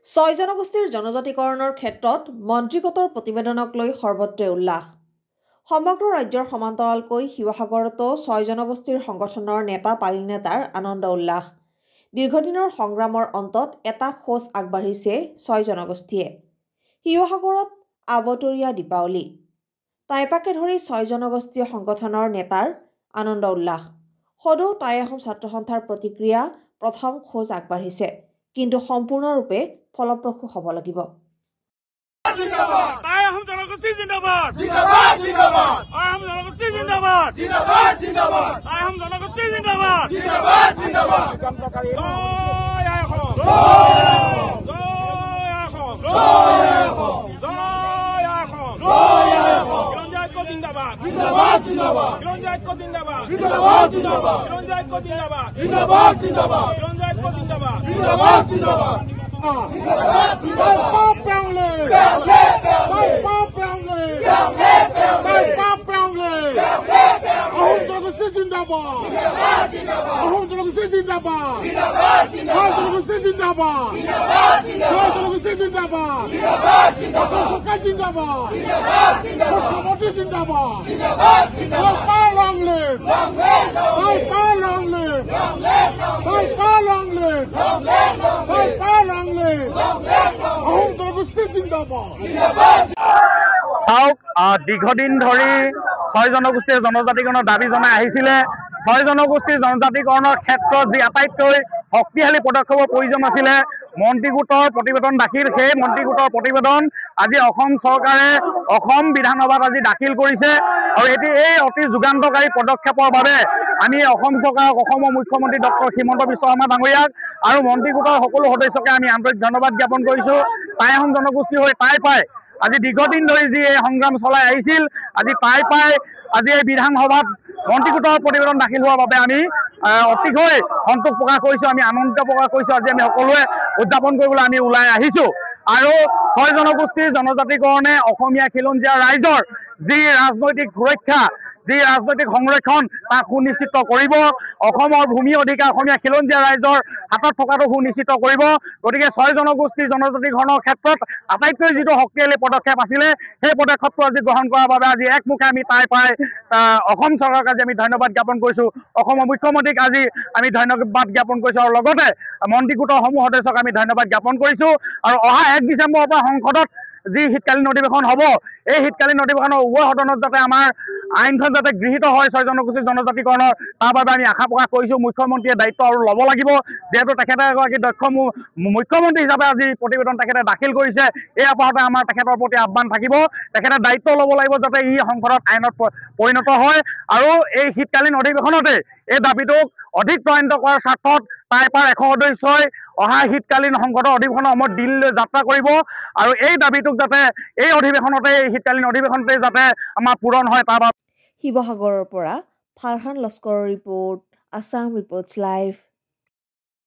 ছয় জনগোষ্ঠীৰ জনজাতিকৰণৰ ক্ষেত্ৰত মন্ত্ৰীগোটৰ প্ৰতিবেদনক লৈ সৰ্বত্ৰে উল্লাস। সমগ্ৰ ৰাজ্যৰ সমান্তৰালকৈ শিৱসাগৰতো ছয় জনগোষ্ঠীৰ সংগঠনৰ নেতা পালি নেতাৰ আনন্দ উল্লাস। দীৰ্ঘদিনৰ সংগ্ৰামৰ অন্তত এটা খোজ আগবাঢ়িছে ছয় জনগোষ্ঠীয়ে। শিৱসাগৰত আবতৰীয়া দীপাৱলী টাইপাকে ধৰি ছয় জনগোষ্ঠীয় সংগঠনৰ নেতাৰ আনন্দ উল্লাস। সদৌ টাই আহোম ছাত্ৰ সন্থাৰ প্ৰতিক্ৰিয়া প্ৰথম খোজ আগবাঢ়িছে, কিন্তু সম্পূৰ্ণৰূপে ফলপ্ৰসূ হ'ব লাগিব। টাই আহোম জনগোষ্ঠী জিন্দাবাদ জিন্দাবাদ জিন্দাবাদ টাই আহোম জনগোষ্ঠী জিন্দাবাদ জিন্দাবাদ জিন্দাবাদ টাই আহোম জনগোষ্ঠী জিন্দাবাদ জিন্দাবাদ জিন্দাবাদ জয় আহোম জয় আহোম জয় আহোম জয় আহোম জয় আহোম রঞ্জাত কো জিন্দাবাদ জিন্দাবাদ জিন্দাবাদ রঞ্জাত কো জিন্দাবাদ জিন্দাবাদ জিন্দাবাদ রঞ্জাত কো জিন্দাবাদ জিন্দাবাদ জিন্দাবাদ রঞ্জাত কো জিন্দাবাদ জিন্দাবাদ জিন্দাবাদ চাওক, দীৰ্ঘদিন ধৰি ছয় জনগোষ্ঠীৰ জনজাতিকৰণৰ দাবী জনাই আহিছিলে। ছয় জনগোষ্ঠীৰ জনজাতিকৰণৰ ক্ষেত্ৰত যি আটাইতকৈ শক্তিশালী পদক্ষেপৰ প্ৰয়োজন আছিলে মন্ত্ৰীগোটৰ প্ৰতিবেদন দাখিল, সেই মন্ত্ৰীগোটৰ প্ৰতিবেদন আজি অসম চৰকাৰে অসম বিধানসভাত আজি দাখিল কৰিছে। আৰু এই অতি যুগান্তকাৰী পদক্ষেপৰ বাবে আমি অসম চৰকাৰক, অসমৰ মুখ্যমন্ত্ৰী ডক্টৰ হিমন্ত বিশ্ব শৰ্মা ডাঙৰীয়াক আৰু মন্ত্ৰীগোটৰ সকলো সদস্যকে আমি আন্তৰিক ধন্যবাদ জ্ঞাপন কৰিছোঁ। টাই আহোম জনগোষ্ঠী হৈ টাই পাই আজি দীৰ্ঘদিন ধৰি যি এই সংগ্ৰাম চলাই আহিছিল, আজি টাই পাই আজি এই বিধানসভাত মন্ত্ৰীগোটৰ প্ৰতিবেদন দাখিল হোৱাৰ বাবে আমি অতিশয় সন্তোষ প্ৰকাশ কৰিছোঁ, আমি আনন্দিত প্ৰকাশ কৰিছোঁ। আজি আমি সকলোৱে উদযাপন কৰিবলৈ আমি ওলাই আহিছোঁ। আৰু ছয় জনগোষ্ঠীৰ জনজাতিকৰণে অসমীয়া খিলঞ্জীয়া ৰাইজৰ যি ৰাজনৈতিক সুৰক্ষা, যি ৰাজনৈতিক সংৰক্ষণ তাক সুনিশ্চিত কৰিব। অসমৰ ভূমি অধিকাৰ অসমীয়া খিলঞ্জীয়া ৰাইজৰ হাতত থকাটো সুনিশ্চিত কৰিব। গতিকে ছয় জনগোষ্ঠীৰ জনজাতিকৰণৰ ক্ষেত্ৰত আটাইতকৈ যিটো শক্তিশালী পদক্ষেপ আছিলে, সেই পদক্ষেপটো আজি গ্ৰহণ কৰাৰ বাবে আজি একমুখে আমি টাই পাই অসম চৰকাৰক আজি আমি ধন্যবাদ জ্ঞাপন কৰিছোঁ। অসমৰ মুখ্যমন্ত্ৰীক আজি আমি ধন্যবাদ জ্ঞাপন কৰিছোঁ আৰু লগতে মন্ত্ৰীগোটৰ সমূহ সদস্যক আমি ধন্যবাদ জ্ঞাপন কৰিছোঁ। আৰু অহা 1 ডিচেম্বৰৰ পৰা সংসদত যি শীতকালীন অধিৱেশন হ'ব, এই শীতকালীন অধিৱেশনৰ উভয় সদনত যাতে আমাৰ আইনখন যাতে গৃহীত হয় ছয় জনগোষ্ঠীৰ জনজাতিকৰণৰ, তাৰ বাবে আমি আশা প্ৰকাশ কৰিছোঁ। মুখ্যমন্ত্ৰীয়ে দায়িত্ব আৰু ল'ব লাগিব, যিহেতু তেখেতে এগৰাকী দক্ষ মুখ্যমন্ত্ৰী হিচাপে আজি প্ৰতিবেদন তেখেতে দাখিল কৰিছে। এই আপাহতে আমাৰ তেখেতৰ প্ৰতি আহ্বান থাকিব, তেখেতে দায়িত্ব ল'ব লাগিব যাতে ই সংসদত আইনত পৰিণত হয়। আৰু এই শীতকালীন অধিৱেশনতে এই দাবীটোক অধিক ত্বৰান্বিত কৰাৰ স্বাৰ্থত টাই পাই 100 সদস্যই অহা শীতকালীন সংসদৰ অধিৱেশনৰ সময়ত দিল্লীলৈ যাত্ৰা কৰিব। আৰু এই দাবীটোক যাতে এই অধিৱেশনতে, এই শীতকালীন অধিৱেশনতে যাতে আমাৰ পূৰণ হয় তাৰ বাবে। শিৱসাগৰৰ পৰা ফাৰহান লস্কৰৰ ৰিপৰ্ট, আছাম ৰিপৰ্টছ লাইভ।